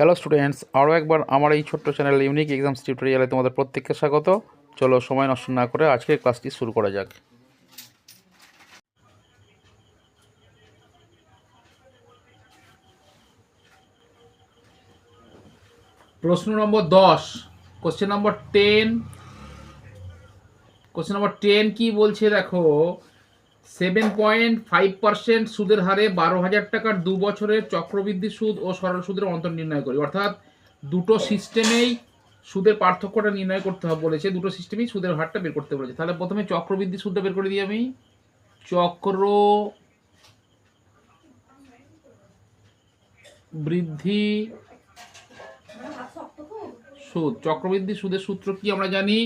Hello students, আরও একবার আমার এই ছোট্ট চ্যানেল ইউনিক এক্সামস টিউটোরিয়ালে তোমাদের প্রত্যেককে স্বাগত। চলো সময় নষ্ট না করে আজকের ক্লাসটি শুরু করা যাক। প্রশ্ন নম্বর 10, কোশ্চেন নম্বর 10। কোশ্চেন নম্বর 10 কি বলছে দেখো, 7.5% সুদের হারে 12,000 টাকার 2 বছরের চক্রবৃদ্ধি সুদ ও সরল সুদের অন্তর নির্ণয় করি। অর্থাৎ দুটো সিস্টেমেই সুদের পার্থক্যটা নির্ণয় করতে হবে বলেছে, দুটো সিস্টেমেই সুদের হারটা বের করতে বলেছে। তাহলে প্রথমে চক্রবৃদ্ধি সুদটা বের করে দিই আমি। চক্র বৃদ্ধি সুদ, চক্রবৃদ্ধি সুদের সূত্র কি আমরা জানি?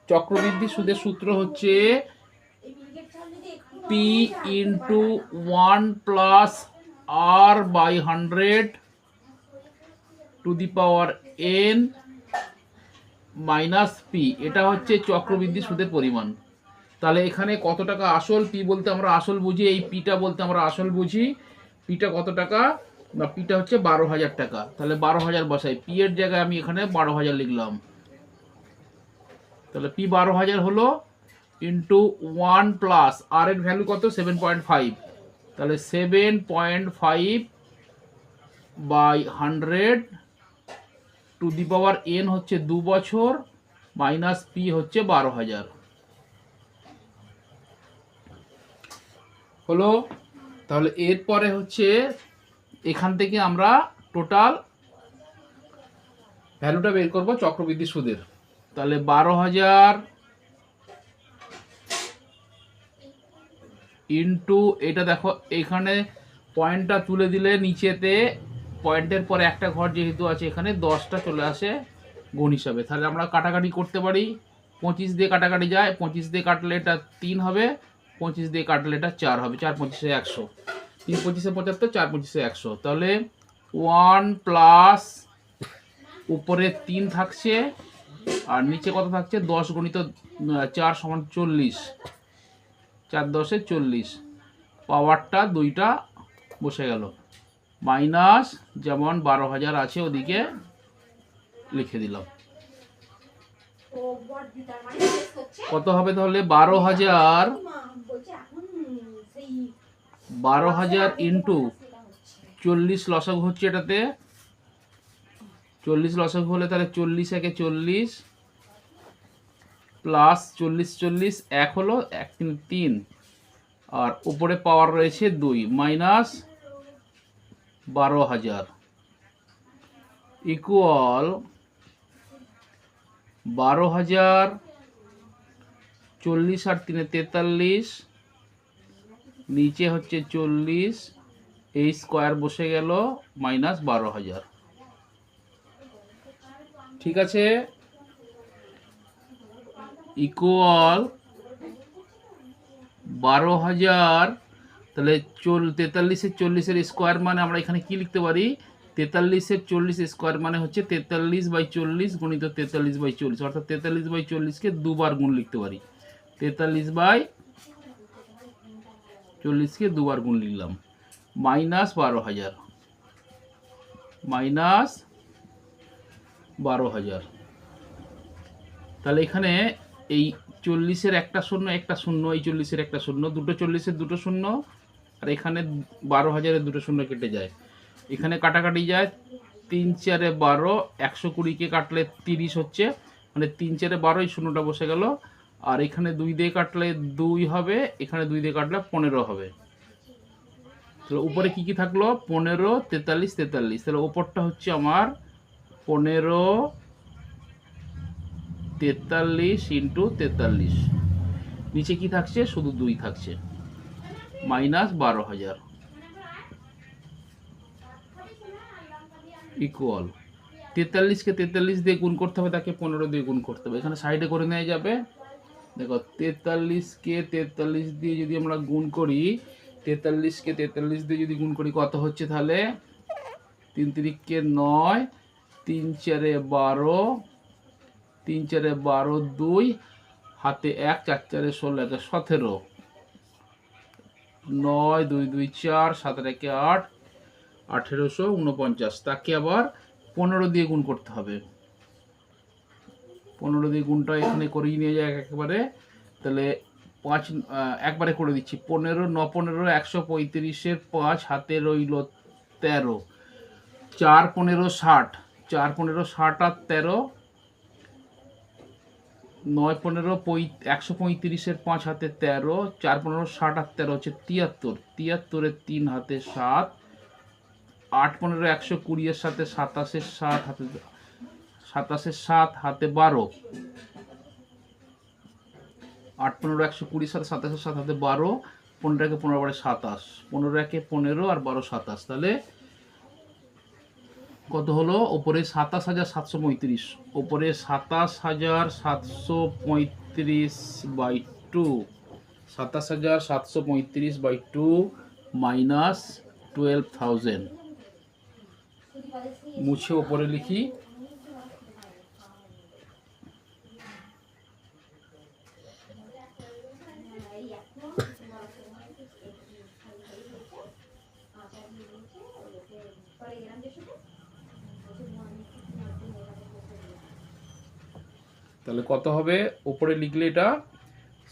চক্রবৃদ্ধি সুদের সূত্র হচ্ছে p into 1 plus r by 100 to the power n minus p। এটা হচ্ছে চক্রবৃদ্ধি সুদের পরিমাণ। তাহলে এখানে কত টাকা আসল, p বলতে আমরা আসল বুঝি, এই পিটা বলতে আমরা আসল বুঝি। পিটা কত টাকা না, পিটা হচ্ছে 12,000 টাকা। তাহলে 12,000 বসাই, পি এর জায়গায় আমি এখানে 12,000 লিখলাম। তাহলে পি 12,000 হলো ইন্টু 1 প্লাস আর এর ভ্যালু কত 7.5। তাহলে 7.5 by 100 to the power n হচ্ছে 2 বছর মাইনাস পি হচ্ছে 12,000 হলো। তাহলে এরপরে হচ্ছে এখান থেকে আমরা টোটাল ভ্যালুটা বের করব চক্রবৃদ্ধি সুদের। তাহলে 12,000 ইন্টু এটা দেখো, এখানে পয়েন্টটা তুলে দিলে নিচেতে পয়েন্টের পরে একটা ঘর যেহেতু আছে এখানে 10টা চলে আসে গুণ হিসাবে। তাহলে আমরা কাটাকাটি করতে পারি, 25 দিয়ে কাটাকাটি যায়, 25 দিয়ে কাটলে এটা 3 হবে, 25 দিয়ে কাটলে এটা 4 হবে, 4 25 100, 3 25 75, 4 25 100। তাহলে 1 প্লাস উপরে 3 থাকছে আর নিচে কত থাকছে 10 গুণিত 4 সমান 40, 4 10 40, পাওয়ারটা দুইটা বসে গেল, মাইনাস যেমন 12,000 আছে ওদিকে লিখে দিলাম। কত হবে তাহলে 12,000 ইন্টু 40 লসাগু হচ্ছে এটাতে, 40 লসাগু হলে তাহলে 40 একে 40 প্লাস 40 40 এক হলো, 1 3 3 আর উপরে পাওয়ার রয়েছে 2 মাইনাস 12,000 ইকুয়াল 12,000 40 আর 3 43, নিচে হচ্ছে 40, এই স্কোয়ার বসে গেল মাইনাস 12,000। ঠিক আছে, ইকুয়াল 12,000। তাহলে 43-এর 40-এর স্কোয়ার মানে আমরা এখানে কি লিখতে পারি, 43-এর 40 স্কোয়ার মানে হচ্ছে 43/40 গুণিত 43/40, অর্থাৎ 43/40-কে দুবার গুণ লিখতে পারি। 43/40-কে দুবার গুণ লিখলাম, মাইনাস 12,000, মাইনাস 12,000। তাহলে এখানে এই 40-এর একটা শূন্য একটা শূন্য, এই 40-এর একটা শূন্য, দুটো 40-এর দুটো শূন্য, আর এখানে 12,000-এর দুটো শূন্য কেটে যায়, এখানে কাটাকাটি যায়, 3 4 12, 120-কে কাটলে 30 হচ্ছে, মানে 3 4 12, এই শূন্যটা বসে গেল, আর এখানে 2 দিয়ে কাটলে 2 হবে, এখানে 2 দিয়ে কাটলে 15 হবে। তাহলে উপরে কি কি থাকলো 15 43 43, তাহলে উপরটা হচ্ছে আমার 15 43 ইন্টু 43, নিচে কি থাকছে শুধু 2 থাকছে, মাইনাস 12,000 ইকুয়াল 43-কে 43 দিয়ে গুণ করতে হবে, তাকে 15 দিয়ে গুণ করতে হবে, এখানে সাইডে করে নেওয়া যাবে। দেখো 43-কে 43 দিয়ে যদি আমরা গুণ করি, 43-কে 43 দিয়ে যদি গুণ করি কত হচ্ছে, তাহলে 3 3-কে 9, 3 4 12, 3 4 12, 2 হাতে 1, 4 4 16, 17, 9 2 2 4, 7 1 8, 1849, তাকে আবার 15 দিয়ে গুণ করতে হবে। 15 দিয়ে গুণটা এখানে করিয়ে নিয়ে যায় একেবারে। তাহলে 5 একবারে করে দিচ্ছি। 15 9 15 135 5 হাতে রইল 13, 4 15 60, 4 15 60 আর 13, 9 15 135 5 হাতে 13, 4 15 60 আর 13 হচ্ছে 73, 73 3 হাতে 7, 8 15 120 সাথে 27 7 হাতে 27 7 হাতে 12, 8 15 120 সাথে 27 7 হাতে 12, 15 একে 15 বারে 27, 15 একে 15 আর 12 27, তাহলে কত হলো? ওপরে 27,735, ওপরে 27,735/2, 27,735/2 মাইনাস 12,000, মুছে ওপরে লিখি। তাহলে কত হবে? উপরে লিখলে এটা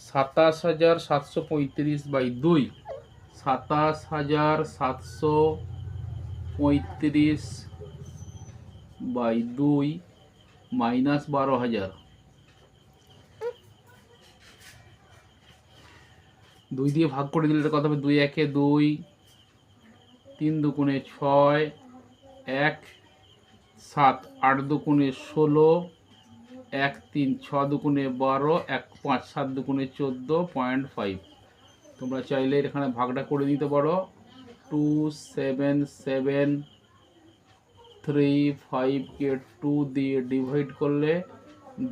27,735/2, 27,735/2 মাইনাস 12,000, 2 দিয়ে ভাগ করে দিলে এটা কত হবে? 2 একে 2, 3 দুগুণে 6, 1 7, 8 দুগুণে 16, 1 3 6 দুগুণে 12, 1 5 7 দুগুণে 14.5। তোমরা চাইলে এখানে ভাগটা করে দিতে পারো। 2 7 7 3 5 কে 2 দিয়ে ডিভাইড করলে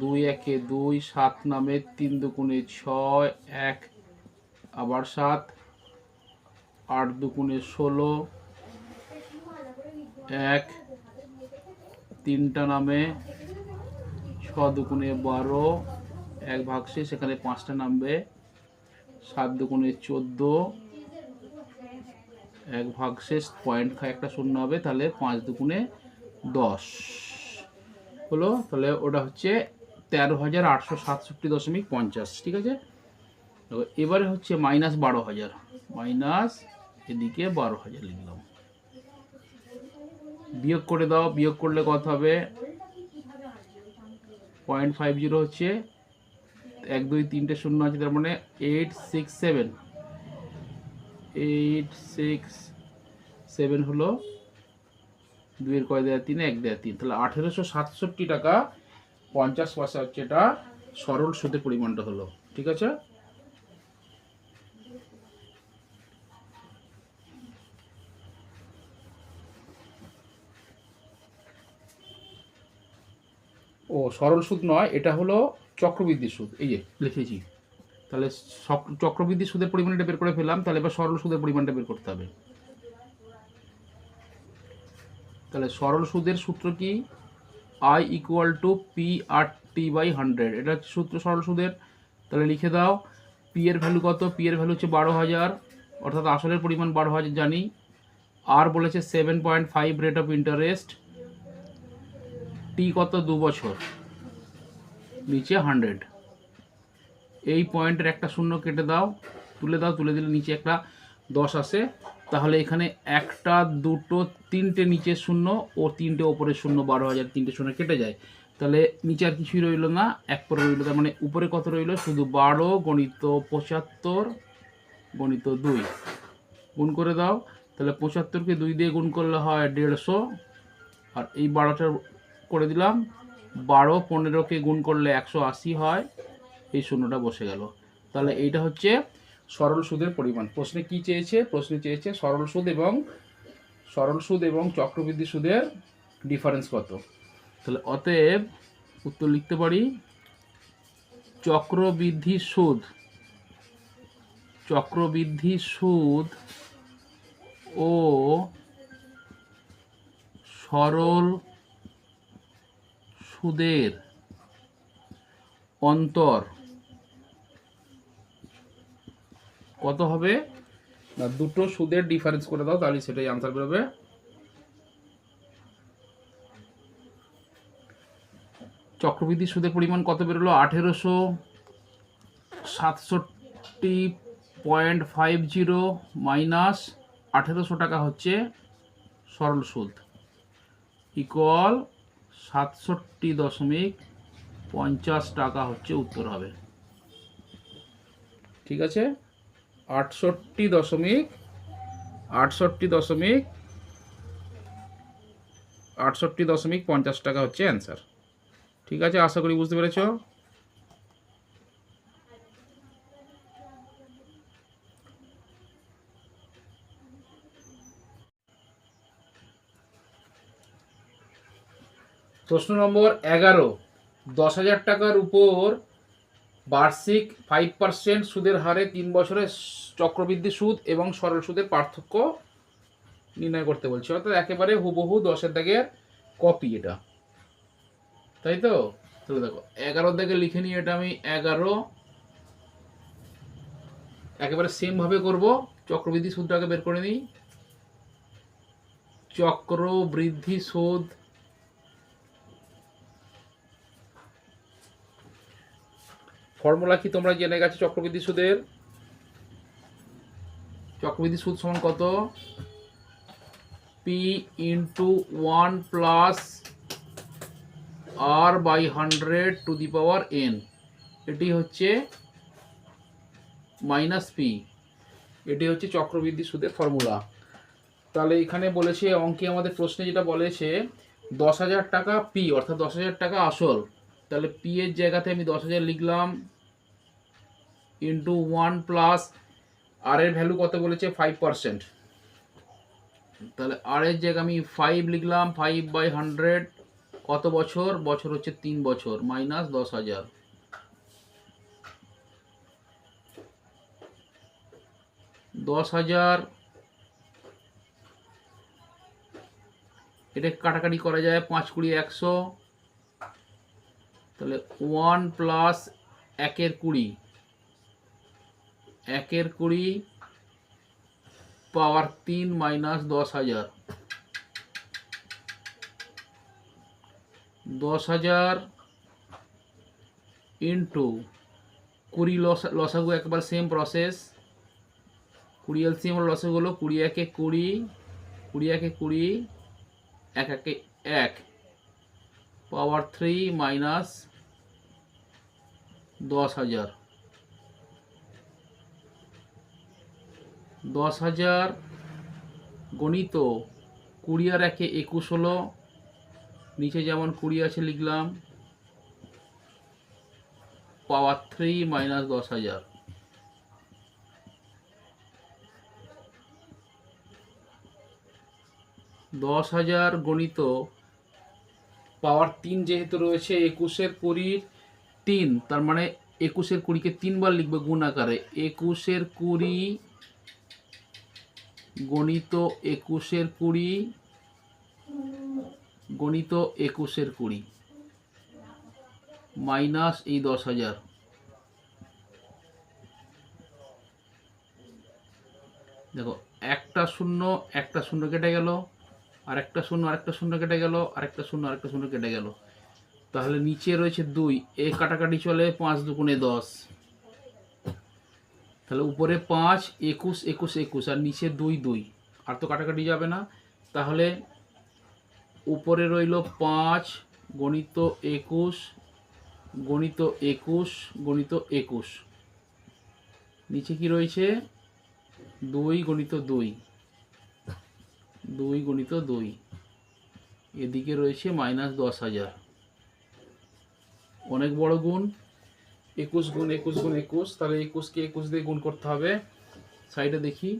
2 একে 2, 7 নামে 3 দুগুণে 6, 1 আবার 7, 8 দুগুণে 16, 1 3টা নামে 6 দুগুণে 12, 1 ভাগশেষ, এখানে 5টা নামবে, 7 দুগুণে 14, 1 ভাগশেষ, পয়েন্ট একটা শূন্য হবে, তাহলে 5 দুগুণে 10 হলো। তাহলে ওটা হচ্ছে 13,867.50, ঠিক আছে। এবারে হচ্ছে মাইনাস 12,000, মাইনাস এদিকে 12,000 লিখলাম। বিয়োগ করে দাও, বিয়োগ করলে কত হবে? 0.50 হচ্ছে, 1 2 3টে শূন্য আছে, তার মানে 867, 867 হলো। 2 এর কয় দেয়া 3, 1 দেয়া 3, তাহলে 1867 টাকা 50 পয়সা হচ্ছে এটা সরল সুদের পরিমাণটা হলো, ঠিক আছে। ও সরল সুদ নয়, এটা হলো চক্রবৃদ্ধি সুদ, এই যে লিখেছি। তাহলে চক্রবৃদ্ধি সুদের পরিমাণটা বের করে ফেললাম, তাহলে এবার সরল সুদের পরিমাণটা বের করতে হবে। তাহলে সরল সুদের সূত্র কি? I = P/T/100, এটা হচ্ছে সূত্র সরল সুদের। তাহলে লিখে দাও, পি এর ভ্যালু কত? পি এর ভ্যালু হচ্ছে 12,000, অর্থাৎ আসলের পরিমাণ 12,000 জানি। আর বলেছে 7.5 রেট অফ ইন্টারেস্ট, টি কত? 2 বছর, নিচে 100। এই পয়েন্টের একটা শূন্য কেটে দাও, তুলে দাও, তুলে দিলে নিচে একটা 10 আসে। তাহলে এখানে 1টা 2টো 3টে নিচে শূন্য ও 3টে ওপরে শূন্য, 12,000 3টে শূন্য কেটে যায়। তাহলে নিচে আর কিছুই রইল না, এক পরে রইল। তার মানে উপরে কত রইল? শুধু 12 × 75 × 2 গুণ করে দাও। তাহলে 75কে 2 দিয়ে গুণ করলে হয় 150, আর এই 12টা করে দিলাম। 12 15কে গুণ করলে 180 হয়, এই শূন্যটা বসে গেল। তাহলে এইটা হচ্ছে সরল সুদের পরিমাণ। প্রশ্নে কি চেয়েছে? প্রশ্নে চেয়েছে সরল সুদ এবং চক্রবৃদ্ধি সুদের ডিফারেন্স কত। তাহলে অতএব উত্তর লিখতে পারি, চক্রবৃদ্ধি সুদ ও সরল সুদের অন্তর কত হবে? না, দুটো সুদের ডিফারেন্স করে দাও, তাহলে সেটাই আনসার বেরোবে। চক্রবৃদ্ধি সুদের পরিমাণ কত বেরোলো? 1867.50 মাইনাস 1800 টাকা হচ্ছে সরল সুদ, ইকুয়াল 67.50 টাকা হচ্ছে উত্তর হবে। ঠিক আছে, 68.50 টাকা হচ্ছে অ্যান্সার। ঠিক আছে, আশা করি বুঝতে পেরেছ। প্রশ্ন নম্বর 11, 10,000 টাকার উপর বার্ষিক 5% সুদের হারে 3 বছরের চক্রবৃদ্ধি সুদ এবং সরল সুদের পার্থক্য নির্ণয় করতে বলছে। অর্থাৎ একেবারে হুবহু 10-এর দাগের কপি এটা, তাই তো? তাহলে দেখো 11 দাগে লিখে নিয়ে এটা আমি 11 একেবারে সেম ভাবে করব। চক্রবৃদ্ধি সুদটাকে বের করে নিই। চক্রবৃদ্ধি সুদ ফর্মুলা কি তোমরা জেনে গেছো? চক্রবৃদ্ধি সুদের চক্রবৃদ্ধি সুদ সমান কত? P into 1 plus R/100 two the power n, এটি হচ্ছে মাইনাস পি, এটি হচ্ছে চক্রবৃদ্ধি সুদের ফর্মুলা। তাহলে এখানে বলেছে অঙ্কে, আমাদের প্রশ্নে যেটা বলেছে 10,000 টাকা পি, অর্থাৎ 10,000 টাকা আসল। তাহলে পি এর জায়গাতে আমি 10,000 লিখলাম, ইন্টু 1 প্লাস আর এর ভ্যালু কত বলেছে? 5%। তাহলে আর এর জায়গায় আমি 5 লিখলাম, 5/100 কত বছর? বছর হচ্ছে 3 বছর, মাইনাস 10,000। এটা কাটাকাটি করা যায়, 5 20 100, তাহলে 1 প্লাস 1 20, 1 20 পাওয়ার 3 মাইনাস 10,000। 10,000 ইন্টু 20, লসাগু একবার সেম প্রসেস, 20 এলসিএম লসাগু হলো 20 1 20, 20 1 20, 1 1 1 পাওয়ার 3 মাইনাস 10,000। 10,000 গণিত 20 আর 1 21 হলো, নিচে যেমন 20 আছে লিখলাম, পাওয়ার 3 মাইনাস 10,000। 10,000 গণিত পাওয়ার 3 যেহেতু রয়েছে, 21 20 3, তার মানে 21 20কে 3 বার লিখবে গুণ আকারে। 21 20 গণিত 21 20 গণিত 21 20 মাইনাস এই 10,000। দেখো একটা শূন্য একটা শূন্য কেটে গেল, আর একটা শূন্য আরেকটা শূন্য কেটে গেল, আরেকটা শূন্য আরেকটা শূন্য কেটে গেল। তাহলে নিচে রয়েছে 2, এই কাটাকাটি চলে, 5 2 10। তাহলে উপরে 5 21 21 21, আর নিচে 2 2, আর তো কাটাকাটি যাবে না। তাহলে উপরে রইল 5 গণিত 21 গণিত 21 গণিত 21, নিচে কি রয়েছে? 2 গণিত 2 2 গণিত 2, এদিকে রয়েছে মাইনাস 10,000। অনেক বড় গুণ, 21 গুণ 21 গুণ 21, তাহলে 21কে 21 দিয়ে গুণ করতে হবে। সাইডে দেখি,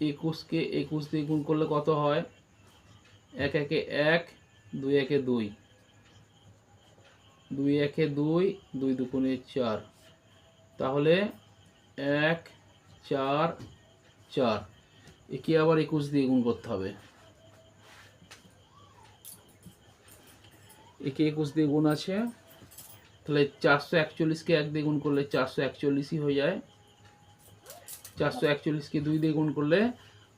21কে 21 দিয়ে গুণ করলে কত হয়? 1 1 1, 2 1 2, 2 1 2, 2 2 4, তাহলে 1 4 4, একে আবার 21 দিয়ে গুণ করতে হবে। একে 21 দিয়ে গুণ আছে, তাহলে 441কে 1 দিয়ে গুণ করলে 441ই হয়ে যায়। 441কে 2 দিয়ে গুণ করলে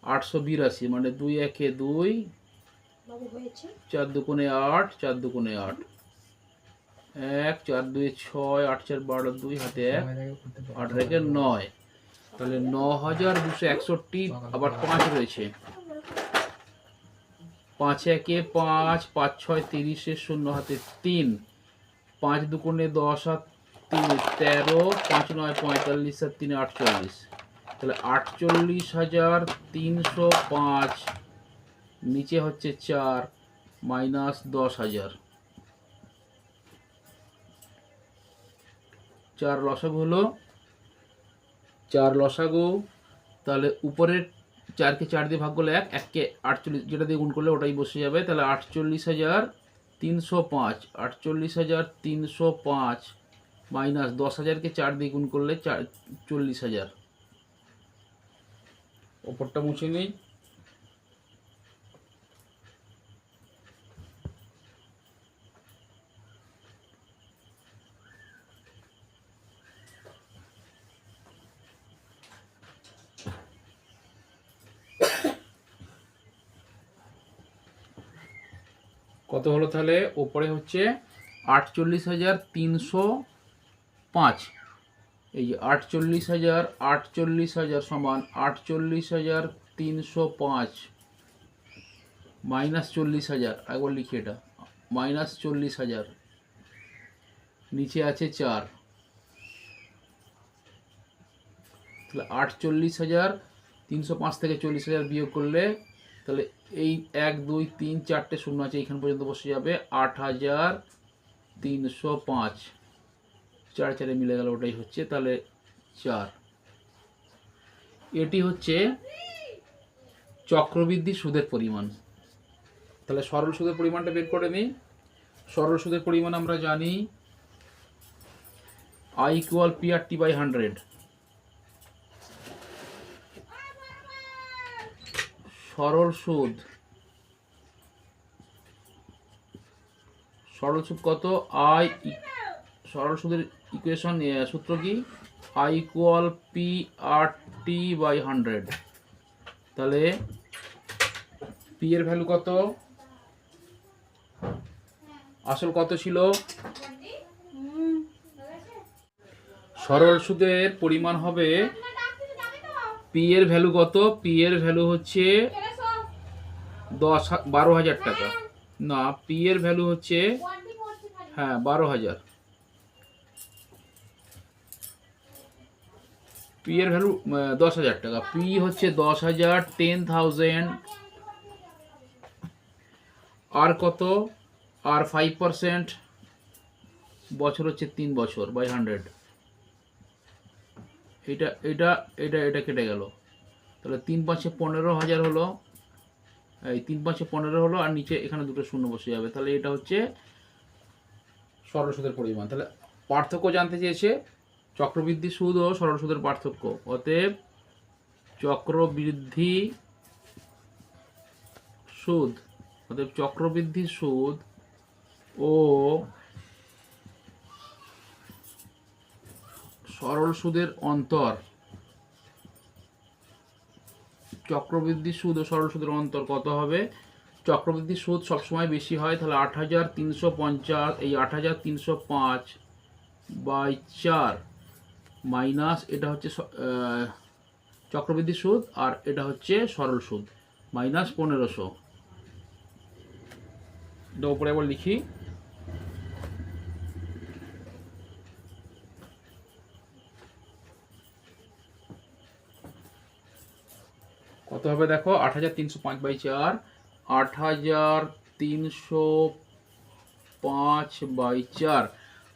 882, মানে 2 1 2, 4 2 8, 4 2 8। এক, 4 2 6, 8 4 12, 2 হাতে 1, 8 রেখে 9, তাহলে 9261। আবার 5 রয়েছে, 5 1 5, 5 6 30, 0 হাতে 3, 5 2 10 আর 3 13, 5 9 45 আর 3 48, তাহলে 48,305। নিচে হচ্ছে 4 মাইনাস 10,000। 4 লসাগু হলো, 4 লসাগু। তাহলে উপরের 4কে 4 দিয়ে ভাগ করলে 1, 1কে 48 যেটা দিয়ে গুণ করলে ওটাই বসে যাবে। তাহলে 48,305, 48,305 মাইনাস 10,000কে 4 দিয়ে গুণ করলে 40,000। ওপরটা মুছে নিই। কত হলো তাহলে? ওপরে হচ্ছে 48,305, এই যে 48,000 সমান 48,305 মাইনাস 40,000। একবার লিখি এটা, মাইনাস 40,000। নিচে আছে 4, তাহলে 48,305 থেকে 40,000 বিয়োগ করলে তাহলে এই 1 2 3 4টে শূন্য আছে, এইখান পর্যন্ত বসে যাবে 8,305। 4 4 মিলে গেল, ওটাই হচ্ছে তাহলে 4। এটি হচ্ছে চক্রবৃদ্ধি সুদের পরিমাণ। তাহলে সরল সুদের পরিমাণটা বের করে নিই। সরল সুদের পরিমাণ আমরা জানি I = PRT/100। সরল সুদ, সরল সুদ কত? সরল সুদের ইকুয়েশন সূত্র কি? I = PRT/100। তাহলে পি এর ভ্যালু কত? আসল কত ছিল? সরল সুদের পরিমাণ হবে, পি এর ভ্যালু কত? পি এর ভ্যালু হচ্ছে 12,000 টাকা। না, পি এর ভ্যালু হচ্ছে, হ্যাঁ 12,000। পি এর ভ্যালু 10,000 টাকা। পি হচ্ছে 10,000, 10,000। আর কত? আর 5%, বছর হচ্ছে 3 বছর বাই 100। এটা এটা এটা এটা কেটে গেল, তাহলে 3 5 15,000 হলো। এই 3 5 15 হলো, আর নিচে এখানে দুটো শূন্য বসে যাবে। তাহলে এটা হচ্ছে সরল সুদের পরিমাণ। তাহলে পার্থক্য জানতে চেয়েছে, চক্রবৃদ্ধি সুদ ও সরল সুদের পার্থক্য। অতএব চক্রবৃদ্ধি সুদ, অতএব চক্রবৃদ্ধি সুদ ও সরল সুদের অন্তর, চক্রবৃদ্ধি সুদ ও সরল সুদের অন্তর কত হবে? চক্রবৃদ্ধি সুদ সবসময় বেশি হয়, তাহলে 8,350, এই 8,305/4 মাইনাস এটা হচ্ছে চক্রবৃদ্ধি সুদ, আর এটা হচ্ছে সরল সুদ, মাইনাস 1500। এটা উপরে আবার লিখি। কত হবে দেখো? 8,305/4, 8,305/4,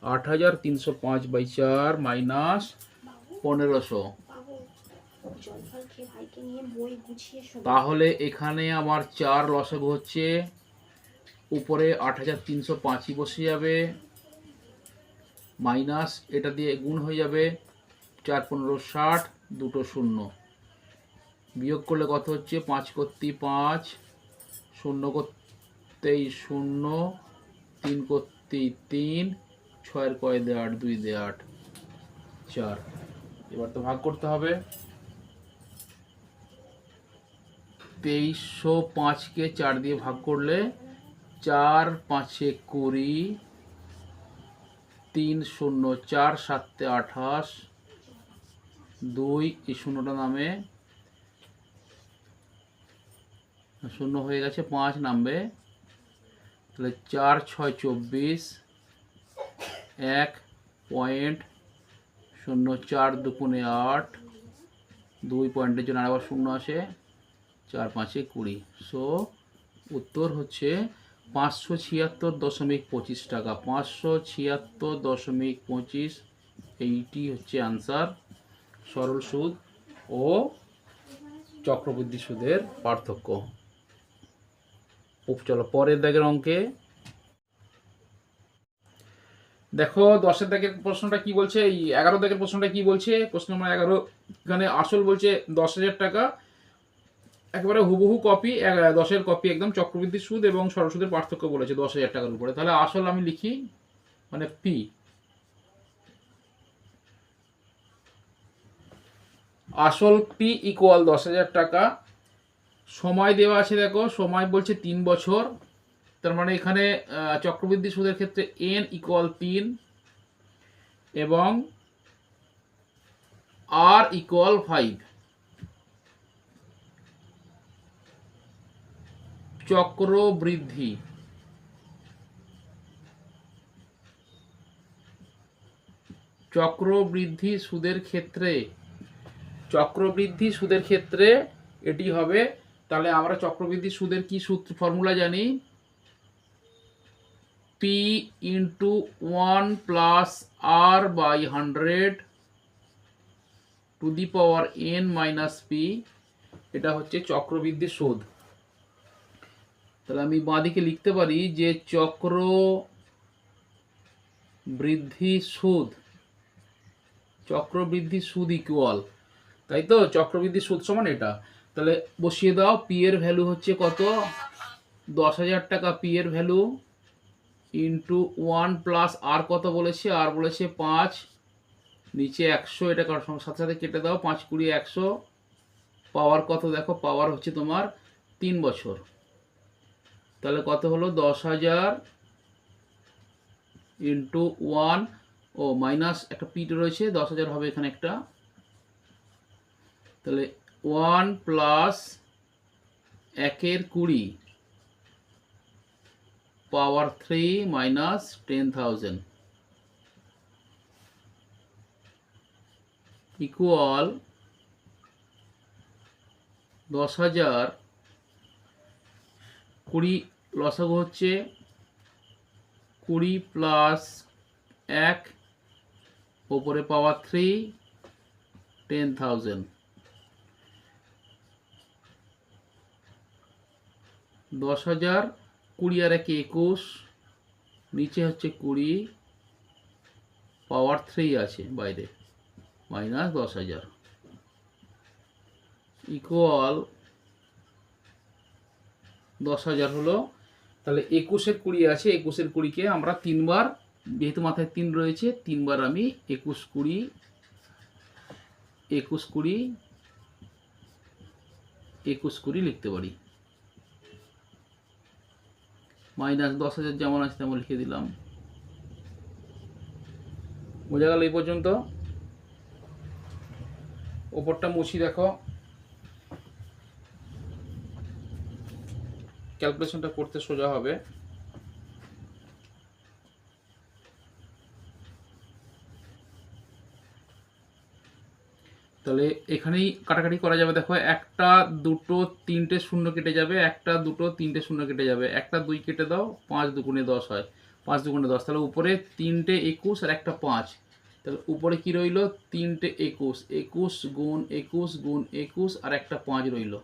8,305/4 মাইনাস 1500। তাহলে এখানে আমার 4 লসাগু হচ্ছে, উপরে 8,305 বসে যাবে, মাইনাস এটা দিয়ে গুণ হয়ে যাবে, 4 15 60, দুটো শূন্য বিয়োগ করলে কত হচ্ছে? 5 করতে 5, 0 করতেই 0, 3 করতেই 3, 6 কয় দিয়ে 8, 2 দিয়ে 8, 4। এবার তো ভাগ করতে হবে। 2305কে 4 দিয়ে ভাগ করলে 4 5 20, 3 0 4 7 28 2 এই শূন্যটা নামে, শূন্য হয়ে গেছে, 5 নামবে, তাহলে 4 6 24, 1.04 দুগুণে 8, 2 পয়েন্টের জন্য আবার শূন্য আসে, 4 5 20। সো উত্তর হচ্ছে 576.25 টাকা। 576.25, এইটি হচ্ছে আনসার। সরল সুদ ও চক্রবৃদ্ধি সুদের পার্থক্য। চলো পরের দাগের অঙ্কে দেখো। 10 দাগের প্রশ্নটা কি বলছে, এই 11 দাগের প্রশ্নটা কি বলছে, প্রশ্ন নম্বর 11। এখানে আসল বলছে 10,000 টাকা, একেবারে হুবহু কপি, 10-এর কপি একদম। চক্রবৃদ্ধি সুদ এবং সরল সুদের পার্থক্য বলেছে 10,000 টাকার উপরে। তাহলে আসল আমি লিখি, মানে পি। আসল পি ইকুয়াল 10,000 টাকা। সময় দেওয়া আছে, দেখো সময় বলছে 3 বছর। তার মানে এখানে চক্রবৃদ্ধি সুদের ক্ষেত্রে n ইকুয়াল 3 এবং r ইকুয়াল 5। চক্রবৃদ্ধি সুদের ক্ষেত্রে এটি হবে। তাহলে আমরা চক্রবৃদ্ধি সুদের কি সূত্র, ফর্মুলা জানি, p into 1 plus r by 100 to the power n minus P. এটা হচ্ছে চক্রবৃদ্ধি সুদ। তাহলে আমি বাঁদিকে লিখতে পারি যে চক্রবৃদ্ধি সুদ ইকুয়াল, তাই তো, চক্রবৃদ্ধি সুদ সমান এটা। তাহলে বসিয়ে দাও, পি এর ভ্যালু হচ্ছে কত, 10,000 টাকা পি এর ভ্যালু, ইন্টু 1 প্লাস আর কত বলেছে, আর বলেছে 5, নিচে 100, এটা কার সাথে সাথে কেটে দাও, 5 20 100, পাওয়ার কত দেখো, পাওয়ার হচ্ছে তোমার 3 বছর। তাহলে কত হলো, 10,000 ইন্টু 1, ও মাইনাস একটা পিট রয়েছে, 10,000 হবে এখানে একটা। তাহলে 1 প্লাস 1 20 পাওয়ার 3 মাইনাস 10,000 ইকুয়াল 10,000 20, লসাগু হচ্ছে 20 প্লাস 1 ওপরে পাওয়ার 3, 10,000। 10,000 20 আর 1 21, নিচে হচ্ছে 20, পাওয়ার 3 আছে বাইরে, মাইনাস 10,000 ইকুয়াল 10,000 হলো। তাহলে 21-এর 20 আছে, 21-এর 20-কে আমরা 3 বার, যেহেতু মাথায় 3 রয়েছে, 3 বার আমি 21 20 21 20 21 20 লিখতে পারি। মাইনাস 10,000 যেমন আছে তেমন লিখে দিলাম। বোঝা গেল এই পর্যন্ত? ওপরটা মুছি, দেখো ক্যালকুলেশনটা করতে সোজা হবে। তাহলে এখানেই কাটাকাটি করা যাবে। দেখো 1 2 3টে শূন্য কেটে যাবে, 1 2 3টে শূন্য কেটে যাবে, 1 2 কেটে দাও, 5 2 10 হয়, 5 2 10। তাহলে উপরে 3টে 21 আর একটা 5, তাহলে উপরে কি রইল, 3টে 21, 21 গুণ 21 গুণ 21 আর একটা 5 রইল।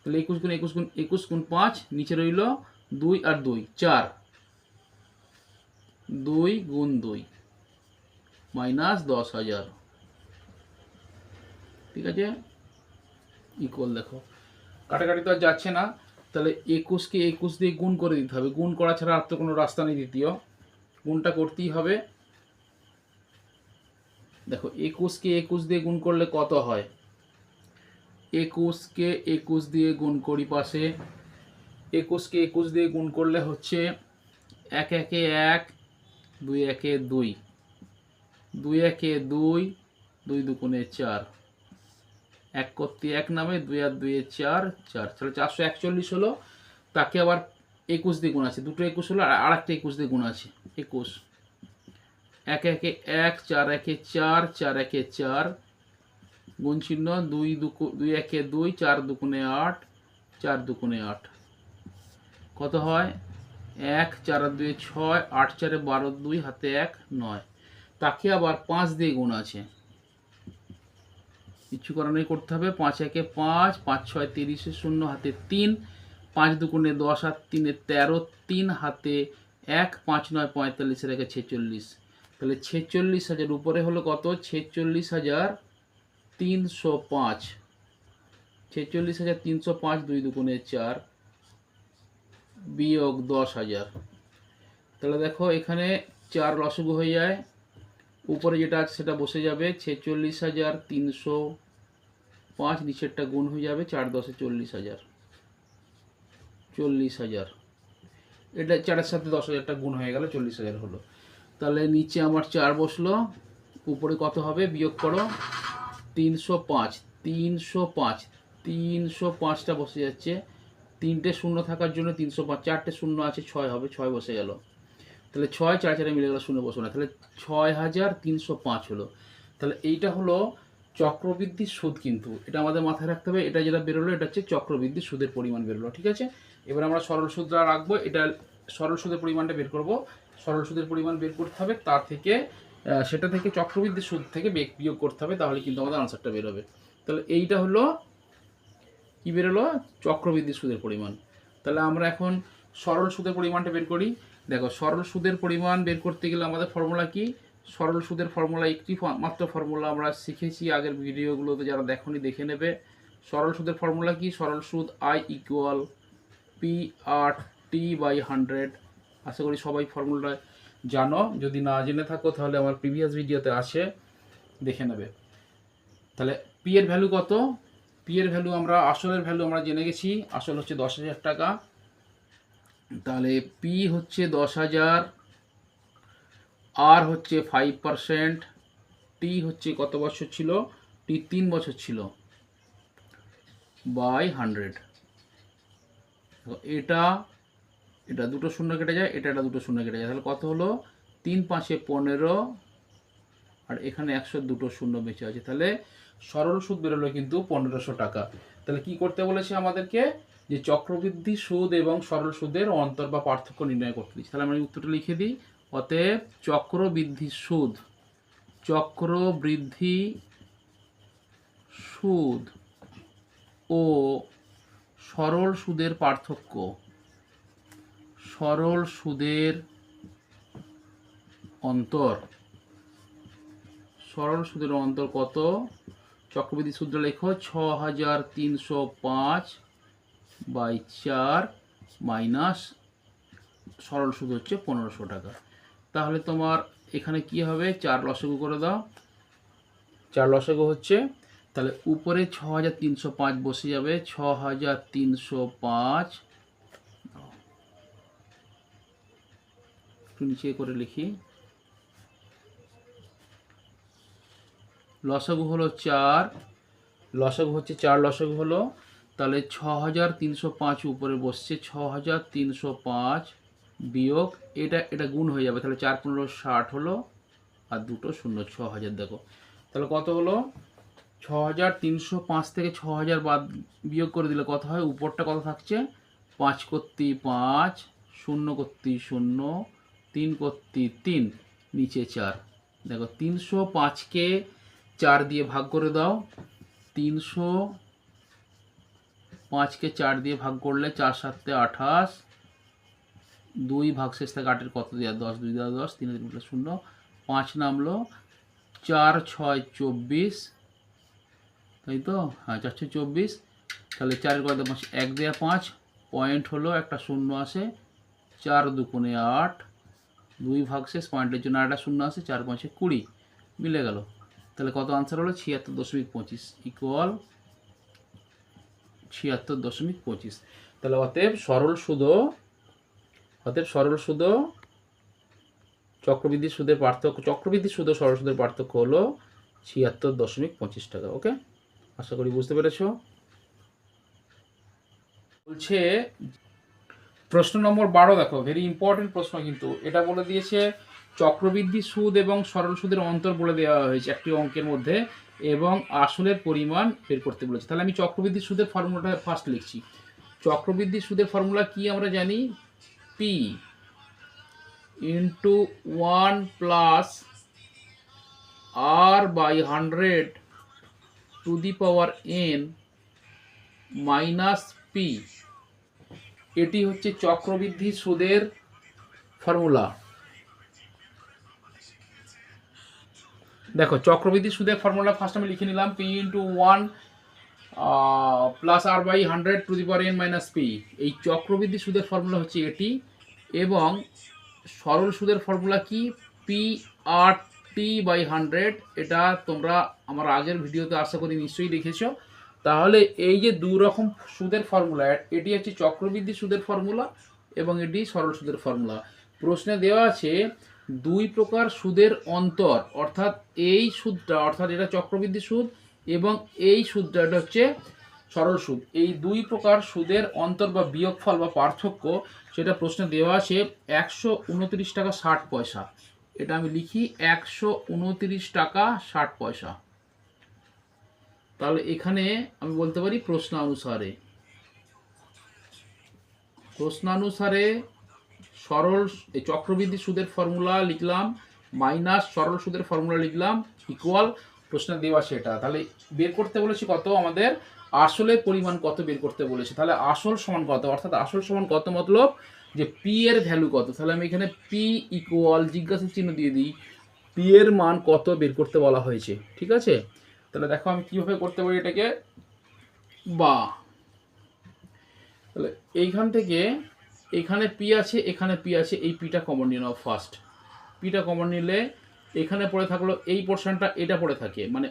তাহলে 21 গুণ 21 গুণ 21 গুণ 5, নিচে রইল 2 আর 2 4, 2 গুণ 2 মাইনাস 10,000। ঠিক আছে, ইকুয়াল, দেখো কাটাকাটি তো আর যাচ্ছে না। তাহলে 21-কে 21 দিয়ে গুণ করে দিতে হবে, গুণ করা ছাড়া আর তো কোনো রাস্তা নেই দ্বিতীয়, গুণটা করতেই হবে। দেখো 21-কে 21 দিয়ে গুণ করলে কত হয়, 21-কে 21 দিয়ে গুণ করি পাশে, 21-কে 21 দিয়ে গুণ করলে হচ্ছে 1 1 1, 2 একে 2, 2 একে 2, 2 দুগুণে 4, 1 করতে 1 নামে, 2 আর 2 এ 4, 4, তাহলে 441 হলো। তাকে আবার 21 দিয়ে গুণ আছে, দুটো 21 হলো আর একটা 21 দিয়ে গুণ আছে, 21, 1 একে 1, 4 একে 4, 4 একে 4, গুণ চিহ্ন, 2 একে 2, 4 দুগুণে 8, 4 দুগুণে 8, কত হয় 1, 4 আর 2 6, 8 4 12, 2 হাতে 1 9, তাকে আবার 5 দিয়ে গুণ আছে, কিছু করার নেই, করতে হবে। 5 একে 5, 5 6 30, 0 হাতে 3, 5 দুগুণে 10 আর 3 13, 3 হাতে 1, 5 9 45 এর 46, তাহলে 46,000 উপরে হলো কত 46,305, 46,305, 2 দুগুণে 4 বিয়োগ 10,000, তাহলে দেখো এখানে 4 লসগু হয়ে যায়, উপরে যেটা আছে সেটা বসে যাবে, 46,305, নিচেরটা গুণ হয়ে যাবে, 4 10 40,000, 40,000, এটা 4-এর সাথে 10,000টা গুণ হয়ে গেল, 40,000 হলো। তাহলে নিচে আমার 4 বসলো, উপরে কত হবে বিয়োগ করো, 305, 305, 305টা বসে যাচ্ছে, 3টে শূন্য থাকার জন্য 305, 4টে শূন্য আছে, 6 হবে, 6 বসে গেল, তাহলে 6 4 4 মিলে গেল, শূন্য বসলো না, তাহলে 6,305 হলো। তাহলে এইটা হলো চক্রবৃদ্ধির সুদ, কিন্তু এটা আমাদের মাথায় রাখতে হবে, এটা যেটা বেরোলো এটা হচ্ছে চক্রবৃদ্ধির সুদের পরিমাণ বেরোলো, ঠিক আছে। এবার আমরা সরল সুদটা রাখবো, এটা সরল সুদের পরিমাণটা বের করব, সরল সুদের পরিমাণ বের করতে হবে, তার থেকে সেটা থেকে চক্রবৃদ্ধির সুদ থেকে বিয়োগ করতে হবে, তাহলে কিন্তু আমাদের আনসারটা বেরোবে। তাহলে এইটা হলো কি বেরোলো, চক্রবৃদ্ধি সুদের পরিমাণ। তাহলে আমরা এখন সরল সুদের পরিমাণটা বের করি। দেখো সরল সুদের পরিমাণ বের করতে গেলে আমাদের ফর্মুলা কি, সরল সুদের ফর্মুলা একটি মাত্র ফর্মুলা আমরা শিখেছি আগের ভিডিওগুলোতে, যারা দেখোনি দেখে নেবে। সরল সুদের ফর্মুলা কি, সরল সুদ I ইকুয়াল PR/T/100, আশা করি সবাই ফর্মুলাটা জানো, যদি না জেনে থাকো তাহলে আমার প্রিভিয়াস ভিডিওতে আছে, দেখে নেবে। তাহলে পি এর ভ্যালু কত, পি এর ভ্যালু আমরা আসলের ভ্যালু আমরা জেনে গেছি, আসল হচ্ছে 10,000 টাকা, তাহলে পি হচ্ছে 10,000, আর হচ্ছে 5%, টি হচ্ছে কত বছর ছিল, টি 3 বছর ছিল, বাই 100, এটা এটা দুটো শূন্য কেটে যায়, এটা দুটো শূন্য কেটে যায়, তাহলে কত হলো 3 5 15, আর এখানে 100 দুটো শূন্য বেঁচে আছে, তাহলে সরল সুদ বেরোলো কিন্তু 1500 টাকা। তাহলে কি করতে বলেছে আমাদেরকে, যে চক্রবৃদ্ধি সুদ এবং সরল সুদের অন্তর বা পার্থক্য নির্ণয় করতে দিচ্ছি। তাহলে আমরা এই উত্তরটা লিখে দিই, অতএব চক্রবৃদ্ধি সুদ, চক্রবৃদ্ধি সুদ ও সরল সুদের পার্থক্য, সরল সুদের অন্তর, সরল সুদের অন্তর কত, চক্রবৃদ্ধি সূত্র লেখো 6,305/4 মাইনাস সরল সুদ হচ্ছে 1500 টাকা। তাহলে তোমার এখানে কি হবে, 4 লসাগু করে দাও, 4 লসাগু হচ্ছে, তাহলে উপরে 6,305 বসে যাবে, 6,305, একটু নিচে করে লিখি, লসাগু হলো 4, লসাগু হচ্ছে 4 লসাগু হলো, তাহলে 6,305 উপরে বসছে, 6,305 বিয়োগ এটা গুণ হয়ে যাবে, তাহলে 4 15 60 হলো, আর দুটো শূন্য, 6,000, দেখো তাহলে কত হলো, 6,305 থেকে 6,000 বাদ বিয়োগ করে দিলে কত হয়, উপরটা কত থাকছে, 5 করতে 5, 0 করতে 0, 3 করতে 3, নিচে 4, দেখো 305কে 4 দিয়ে ভাগ করে দাও, 305কে 4 দিয়ে ভাগ করলে 4 7 28, 2 ভাগশেষ থেকে 8-এর কত দেওয়া, 10, 2 দেওয়া 10, 3 0, 5 নামলো, 4 6 24, তাই তো, হ্যাঁ 4 6 24, তাহলে 4-এর কত 5, 1 দেওয়া 5, পয়েন্ট হলো একটা শূন্য আসে, 4 দুগুণে 8, 2 ভাগশেষ, পয়েন্টের জন্য একটা শূন্য আসে, 4 5 20, মিলে গেল। তাহলে কত আনসার হলো, 76.25 ইকুয়াল 76.25। তাহলে অতএব সরল সুদ চক্রবৃদ্ধি সুদের পার্থক্য, চক্রবৃদ্ধি সুদ ও সরল সুদের পার্থক্য হলো 76.25 টাকা। ওকে, আশা করি বুঝতে পেরেছো। বলছে প্রশ্ন নম্বর 12, দেখো ভেরি ইম্পর্টেন্ট প্রশ্ন, কিন্তু এটা বলে দিয়েছে চক্রবৃদ্ধি সুদ এবং সরল সুদের অন্তর বলে দেওয়া হয়েছে একটি অঙ্কের মধ্যে, এবং আসলের পরিমাণ বের করতে বলেছে। তাহলে আমি চক্রবৃদ্ধি সুদের ফর্মুলাটা ফার্স্ট লিখছি। চক্রবৃদ্ধি সুদের ফর্মুলা কি আমরা জানি, P into 1 plus R by 100 to the power n minus P. এটি হচ্ছে চক্রবৃদ্ধি সুদের ফর্মুলা। দেখো চক্রবৃদ্ধি সুদের ফর্মুলা ফার্স্ট আমি লিখে নিলাম, P into 1 plus R by 100 to the power n minus P. এই চক্রবৃদ্ধি সুদের ফর্মুলা হচ্ছে এটি, এবং সরল সুদের ফর্মুলা কি, পি আর টি বাই 100। এটা তোমরা আমার আগের ভিডিওতে আশা করি নিশ্চয়ই দেখেছো। তাহলে এই যে দু রকম সুদের ফর্মুলা, এটি হচ্ছে চক্রবৃদ্ধি সুদের ফর্মুলা এবং এটি সরল সুদের ফর্মুলা। প্রশ্নে দেওয়া আছে দুই প্রকার সুদের অন্তর, অর্থাৎ এই সুদটা, অর্থাৎ এটা চক্রবৃদ্ধি সুদ, এবং এই সুদটা এটা হচ্ছে সরল সুদ। এই দুই প্রকার সুদের অন্তর বা বিয়োগফল বা পার্থক্য, সেটা প্রশ্নে দেওয়া আছে 129 টাকা 60 পয়সা। এটা আমি লিখি 129 টাকা 60 পয়সা। তাহলে এখানে আমি বলতে পারি প্রশ্নানুসারে সরল এই চক্রবৃদ্ধি সুদের ফর্মুলা লিখলাম মাইনাস সরল সুদের ফর্মুলা লিখলাম ইকুয়াল প্রশ্নে দেওয়া সেটা। তাহলে বের করতে বলেছি কত, আমাদের আসলের পরিমাণ কত বের করতে বলেছে। তাহলে আসল সমান কত, অর্থাৎ আসল সমান কত মতলব যে পি এর ভ্যালু কত। তাহলে আমি এখানে পি ইকুয়াল জিজ্ঞাসা চিহ্ন দিয়ে দিই, পি এর মান কত বের করতে বলা হয়েছে। ঠিক আছে, তাহলে দেখো আমি কিভাবে করতে পারি এটাকে। বা তাহলে এইখান থেকে এখানে পি আছে, এখানে পি আছে, এই পিটা কমন নিয়ে নাও ফার্স্ট। পিটা কমন নিলে এখানে পড়ে থাকলো এই পোর্শনটা, এটা পড়ে থাকে, মানে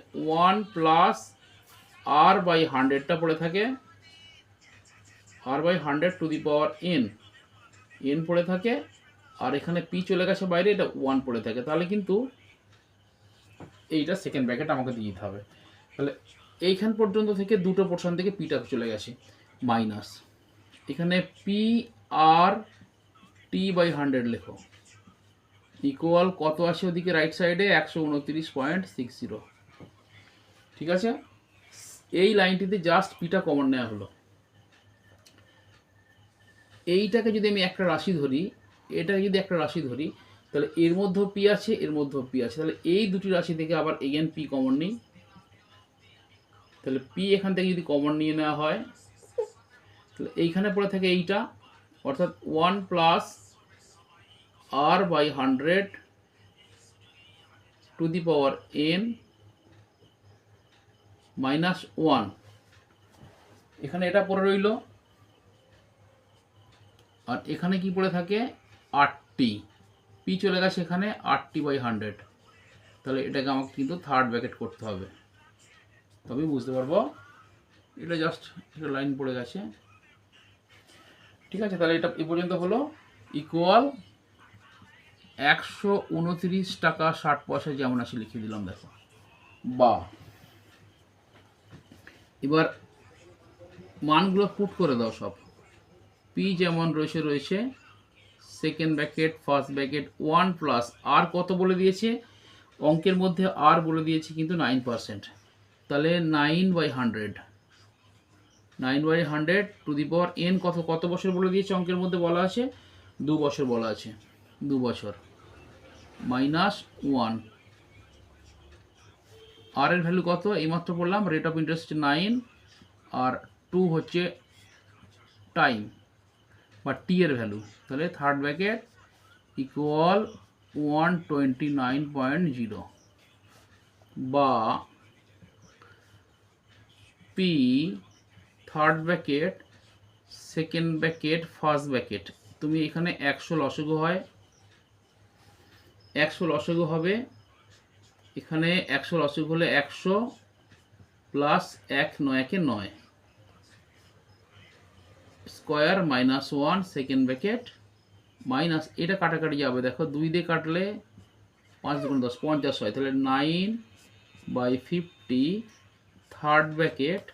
1 প্লাস আর বাই 100টা পড়ে থাকে, আর by 100 to the power n পড়ে থাকে, আর এখানে পি চলে গেছে বাইরে, এটা 1 পড়ে থাকে। তাহলে কিন্তু এইটা সেকেন্ড ব্র্যাকেট আমাকে দিয়ে দিতে হবে। তাহলে এইখান পর্যন্ত থেকে দুটো পোর্শন থেকে পিটা চলে গেছে, মাইনাস এখানে পি আর টি বাই 100 লেখো ইকুয়াল কত আসে ওদিকে রাইট সাইডে 129.60। ঠিক আছে, এই লাইনটিতে জাস্ট পিটা কমন নেওয়া হলো। এইটাকে যদি আমি একটা রাশি ধরি, এটাকে যদি একটা রাশি ধরি, তাহলে এর মধ্যেও পি আছে, এর মধ্যেও পি আছে। তাহলে এই দুটি রাশি থেকে আবার এগেন পি কমন নিই। তাহলে পি এখান থেকে যদি কমন নিয়ে নেওয়া হয়, তাহলে এইখানে পড়ে থাকে এইটা, অর্থাৎ 1 plus R by 100 to the power n minus 1। এখানে এটা পড়ে রইল, আর এখানে কি পড়ে থাকে 8টি, পি চলে গেছে এখানে 8টি বাই 100। তাহলে এটাকে আমাকে কিন্তু থার্ড ব্র্যাকেট করতে হবে, তবেই বুঝতে পারবো। এটা জাস্ট একটা লাইন পড়ে গেছে। ঠিক আছে, তাহলে এটা এ পর্যন্ত হলো ইকুয়াল 129 টাকা 60 পয়সা যেমন আছে লিখে দিলাম। দেখো, বা এবার মানগুলো পুট করে দাও সব। পি যেমন রয়েছে second bracket first bracket 1 plus আর কত বলে দিয়েছে, অঙ্কের মধ্যে আর বলে দিয়েছে কিন্তু 9%। তাহলে 9/100 টু দি পাওয়ার n কত বছর বলে দিয়েছে, অঙ্কের মধ্যে বলা আছে 2 বছর বলা আছে, 2 বছর মাইনাস 1। আর এর ভ্যালু কত এইমাত্র বললাম, রেট অফ ইন্টারেস্ট 9, আর 2 হচ্ছে টাইম বা টি এর ভ্যালু। তাহলে থার্ড ব্র্যাকেট ইকুয়াল 129.0 বা P third bracket second bracket first bracket. তুমি এখানে 100 লসাগু হয়, 100 লসাগু হবে, এখানে 100 লসাগু হলে 100 plus 1 9 9 square minus 1 second bracket minus এটা কাটাকাটি যাবে, দেখো 2 দিয়ে কাটলে 5 দুগুণ 10, 50 হয়, তাহলে 9/50 থার্ড ব্র্যাকেট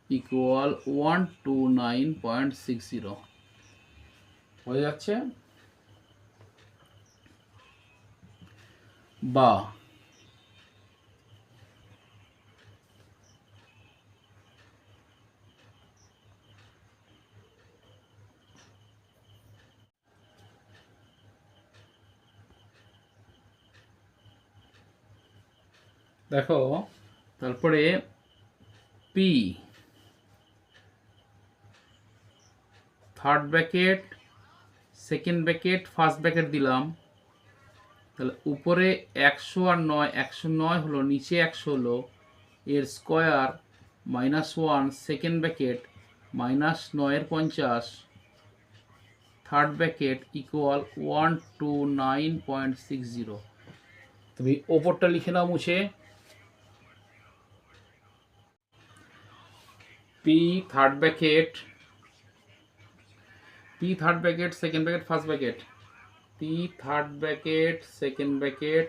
ইকুয়াল 129.60 হয়ে যাচ্ছে। বা দেখো তারপরে P third bracket second bracket first bracket দিলাম, তাহলে উপরে 100 আর 9, 109 হলো, নিচে 100 হলো, এর square -1 second bracket -9/50 third bracket equal 129.60। তুমি ওপরটা লিখে নাও মুছে, P third bracket second bracket first bracket, P third bracket second bracket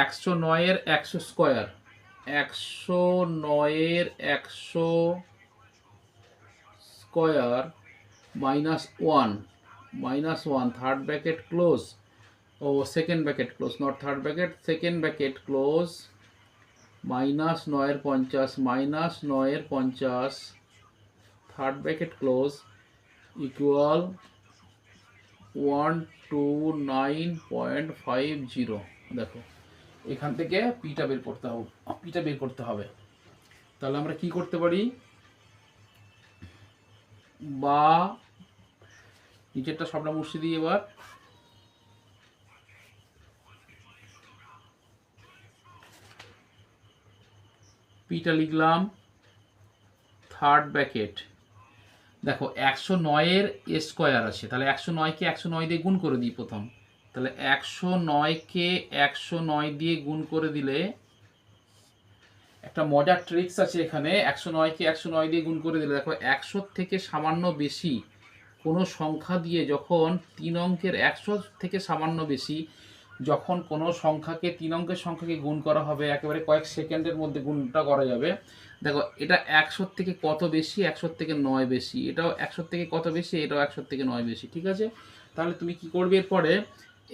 109 এর 100 স্কোয়ার, 109 এর 100 স্কোয়ার -1 থার্ড ব্র্যাকেট ক্লোজ, ও second bracket close, not third bracket, second bracket close -9/50 third bracket close equal 129.50। দেখো এখান থেকে পিটা বের করতে হবে। তাহলে আমরা কি করতে পারি, বা নিচেরটা সবটা মুছে দিই, এবার পিটা লিখলাম থার্ড ব্র্যাকেট, দেখো 109 এর স্কোয়ার আছে, তাহলে 109কে 109 দিয়ে গুণ করে দিই প্রথম, তাহলে 109কে 109 দিয়ে গুণ করে দিলে, একটা মজার ট্রিক্স আছে এখানে, 109কে 109 দিয়ে গুণ করে দিলে দেখো 100 থেকে সামান্য বেশি কোনো সংখ্যা দিয়ে যখন 3 অঙ্কের 100 থেকে সামান্য বেশি যখন কোনো সংখ্যাকে 3 অঙ্কের সংখ্যাকে গুণ করা হবে, একেবারে কয়েক সেকেন্ডের মধ্যে গুণটা করা যাবে। দেখো এটা 100 থেকে কত বেশি, 100 থেকে 9 বেশি, এটাও 100 থেকে কত বেশি, এটাও 100 থেকে 9 বেশি, ঠিক আছে। তাহলে তুমি কি করবে, এরপরে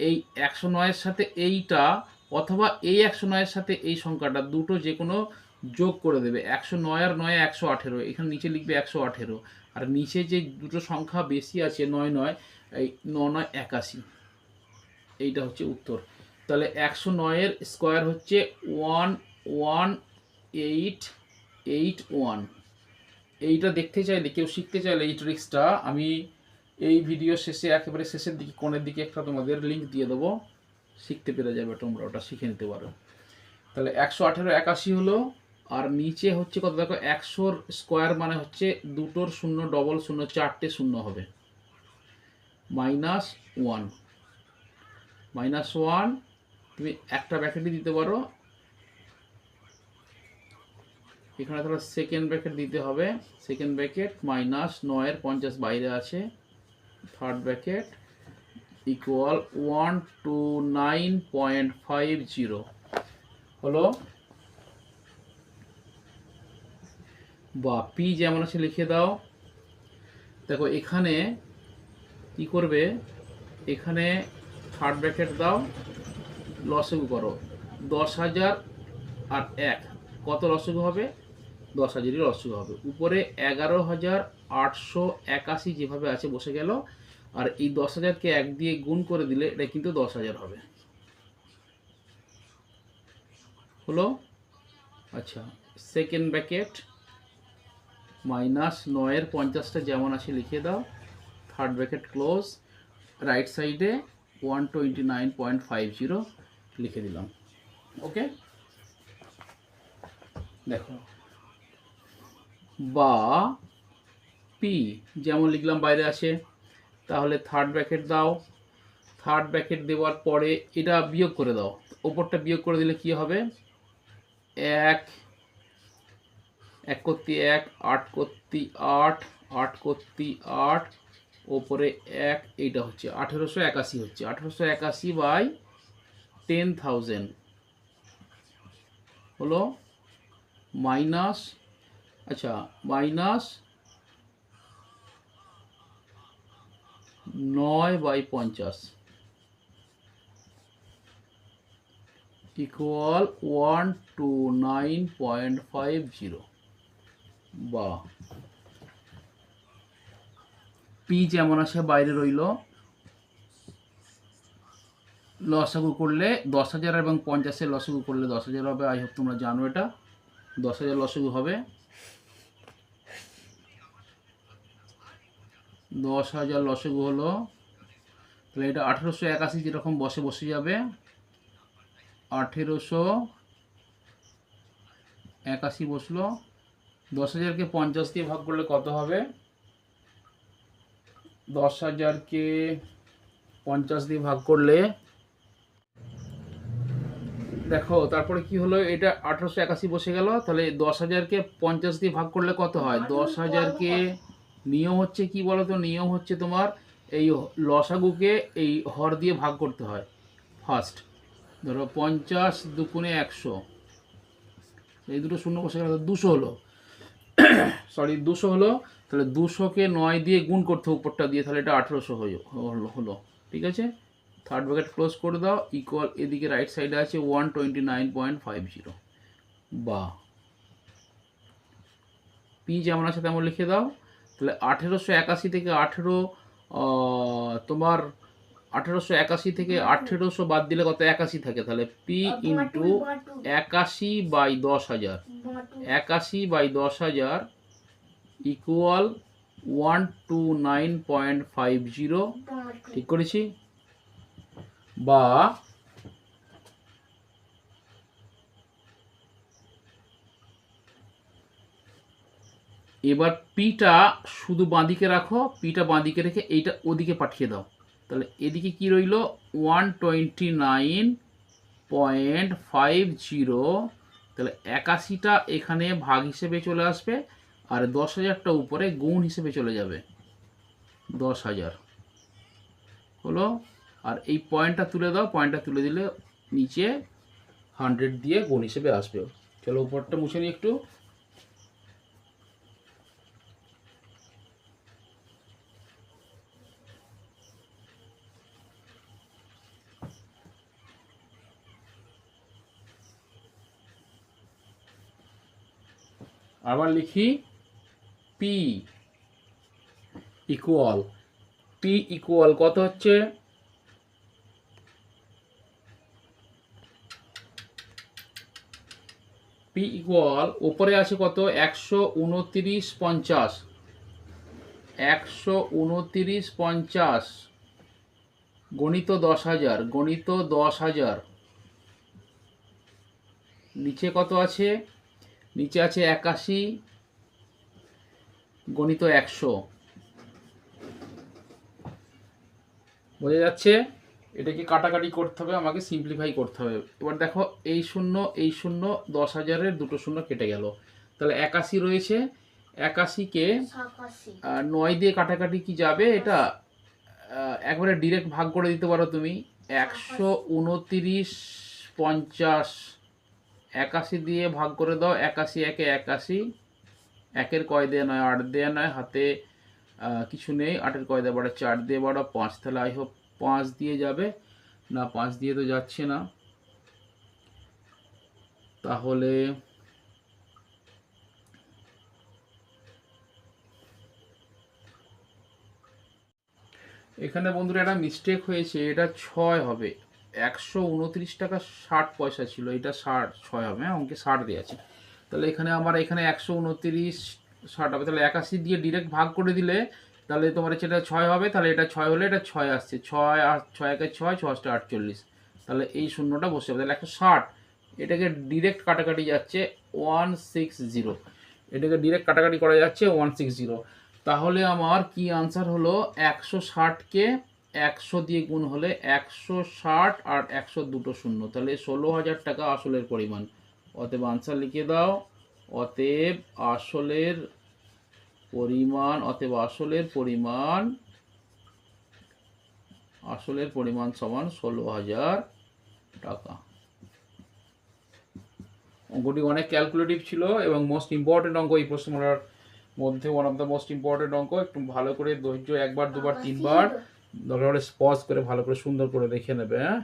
এই 109-এর সাথে এইটা অথবা এই 109-এর সাথে এই সংখ্যাটা দুটো যে কোনো যোগ করে দেবে, 109 আর 9 118, এখানে নিচে লিখবে 118, আর নিচে যে দুটো সংখ্যা বেশি আছে 9 এই 9 81, এইটা হচ্ছে উত্তর। তাহলে 109-এর স্কোয়ার হচ্ছে 11881। এইটা দেখতে চাইলে, কেউ শিখতে চাইলে এই ট্রিক্সটা আমি এই ভিডিও শেষে একেবারে শেষের দিকে কোণের দিকে একটা তোমাদের লিঙ্ক দিয়ে দেবো, শিখতে পেরে যাবে, তোমরা ওটা শিখে নিতে পারো। তাহলে 118 হলো, আর নিচে হচ্ছে কত, দেখো 100-র স্কোয়ার মানে হচ্ছে দুটোর শূন্য ডবল শূন্য, 4টে শূন্য হবে, -1 তুমি একটা ব্র্যাকেটই দিতে পারো এখানে, তাহলে সেকেন্ড ব্র্যাকেট দিতে হবে, সেকেন্ড ব্র্যাকেট -9/50 বাইরে আছে, থার্ড ব্র্যাকেট ইকুয়াল 129.50 হলো। বা পি যেমন আছে লিখে দাও। দেখো এখানে কি করবে, এখানে থার্ড ব্র্যাকেট দাও, লসগু করো, 10,000 আর 1 কত লসগু হবে, 10,000ই লসগু হবে। উপরে 11,881 যেভাবে আছে বসে গেল, আর এই 10,000কে 1 দিয়ে গুণ করে দিলে এটা কিন্তু 10,000 হবে, হলো। আচ্ছা, সেকেন্ড ব্র্যাকেট -9/50 যেমন আছে লিখে দাও, থার্ড ব্র্যাকেট ক্লোজ, রাইট সাইডে 129.50 লিখে দিলাম, ওকে। দেখো বা পি যেমন লিখলাম বাইরে আছে, তাহলে থার্ড ব্র্যাকেট দাও, থার্ড ব্র্যাকেট দেওয়ার পরে এটা বিয়োগ করে দাও, ওপরটা বিয়োগ করে দিলে কি হবে, 1 1 করতে 1, 8 করতে 8, 8 করতে 8, ওপরে 1, এইটা হচ্ছে 1881 হচ্ছে। 1881 বাই 10,000 হলো মাইনাস, আচ্ছা মাইনাস 9/50 ইকুয়াল 129.50। বা পি যেমন আছে বাইরে রইল, লসাগু করলে 10,000 এবং 50-এর লসাগু করলে 10,000 হবে। আই হোপ তোমরা জানো এটা। 10,000 লসাগু হবে, 10,000 লসাগু হলো, তাহলে এটা 1881 যেরকম বসে যাবে, 1881 বসলো। 10,000-কে 50 দিয়ে ভাগ করলে কত হবে? 10,000-কে 50 দিয়ে ভাগ করলে দেখো তারপরে কি হলো, এটা 1881 বসে গেল। তাহলে 10,000-কে 50 দিয়ে ভাগ করলে কত হয়? 10,000-কে নিয়ম হচ্ছে কি বলো তো, নিয়ম হচ্ছে তোমার এই লসাগুকে এই হর দিয়ে ভাগ করতে হয় ফার্স্ট। ধরো 50 দুগুণে 100, এই দুটো শূন্য বসে গেল, 200 হলো, সরি 200 হলো। তাহলে 200-কে 9 দিয়ে গুণ করতে উপরটা দিয়ে, তাহলে এটা 1800 হলো। ঠিক আছে, থার্ড ব্র্যাকেট ক্লোজ করে দাও, ইকুয়াল এদিকে রাইট সাইডে আছে 129.50। বা পি যেমন আছে তেমন লিখে দাও। তাহলে 1881 থেকে 1880 বাদ দিলে কত? 81 থাকে। তাহলে পি ইন্টু 81/10,000, 81/10,000 ইকুয়াল 129.50। ঠিক করেছি? বা এবার পিটা শুধু বাঁদিকে রাখো, পিটা বাঁদিকে রেখে এইটা ওদিকে পাঠিয়ে দাও। তাহলে এদিকে কি রইল? 129.50। তাহলে 81টা এখানে ভাগ হিসেবে চলে আসবে, আর 10,000টা উপরে গুণ হিসেবে চলে যাবে। 10,000 হলো, আর এই পয়েন্টটা তুলে দাও, পয়েন্টটা তুলে দিলে নিচে 100 দিয়ে গুণ হিসেবে আসবে। চলো উপরটা মুছে নিই একটু। আবার লিখি পি ইকুয়াল কত হচ্ছে? পি ইকুয়াল ওপরে আছে কত? 129.50, 129.50 গণিত 10,000, গণিত 10,000। নিচে কত আছে? নিচে আছে 81 গণিত 100। বোঝা যাচ্ছে? এটাকে কাটাকাটি করতে হবে, আমাকে সিম্পলিফাই করতে হবে। এবার দেখো এই শূন্য এই শূন্য, 10,000-এর দুটো শূন্য কেটে গেল, তাহলে 81 রয়েছে। 81-কে 9 দিয়ে কাটাকাটি কি যাবে? এটা একবারে ডিরেক্ট ভাগ করে দিতে পারো তুমি। 129.50 81 দিয়ে ভাগ করে দাও। 81 একে 81, একের কয় দিয়ে নয়, 8 দিয়ে নয়, হাতে কিছু নেই, 8-এর কয় দিয়ে বাড়া, 4 দিয়ে বাড়া 5। তাহলে আই হোপ 5 দিয়ে যাবে না, 5 দিয়ে তো যাচ্ছে না। তাহলে এখানে বন্ধুরা একটা মিস্টেক হয়েছে, এটা 6 হবে। 129 টাকা 60 পয়সা ছিল, এটা 6 হবে। হ্যাঁ, অঙ্কে 60 দিয়ে আছে। তাহলে এখানে আমার এখানে 129.60 হবে। তাহলে 81 দিয়ে ডিরেক্ট ভাগ করে দিলে তাহলে তোমার সেটা 6 হবে। তাহলে এটা 6 হলে এটা 6 আসছে, 6 আর 6 একে 6, 6 48। তাহলে এই শূন্যটা বসে যাবে। তাহলে 160, এটাকে ডিরেক্ট কাটাকাটি যাচ্ছে 160, এটাকে ডিরেক্ট কাটাকাটি করা যাচ্ছে 160। তাহলে আমার কি আনসার হলো? 160-কে 100 দিয়ে গুণ হলে 160 আর 100 দুটো শূন্য, তাহলে 16,000 টাকা আসলের পরিমাণ। অতএব আনসার লিখে দাও। অতএব আসলের পরিমাণ আসলের পরিমাণ সমান 16,000 টাকা। অঙ্কটি অনেক ক্যালকুলেটিভ ছিল এবং মোস্ট ইম্পর্টেন্ট অঙ্ক এই প্রশ্নমালার মধ্যে, one of the most important অঙ্ক। একটু ভালো করে ধৈর্য, একবার দুবার তিনবার দরকার হলে পজ করে ভালো করে সুন্দর করে দেখে নেবে। হ্যাঁ,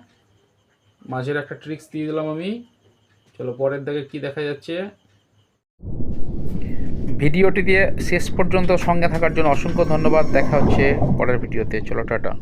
মাঝের একটা ট্রিক্স দিয়ে দিলাম আমি। চলো পরের দিকে কি দেখা যাচ্ছে। ভিডিওটি দিয়ে শেষ পর্যন্ত সঙ্গে থাকার জন্য অসংখ্য ধন্যবাদ। দেখা হচ্ছে পরের ভিডিওতে। চলো টাটা।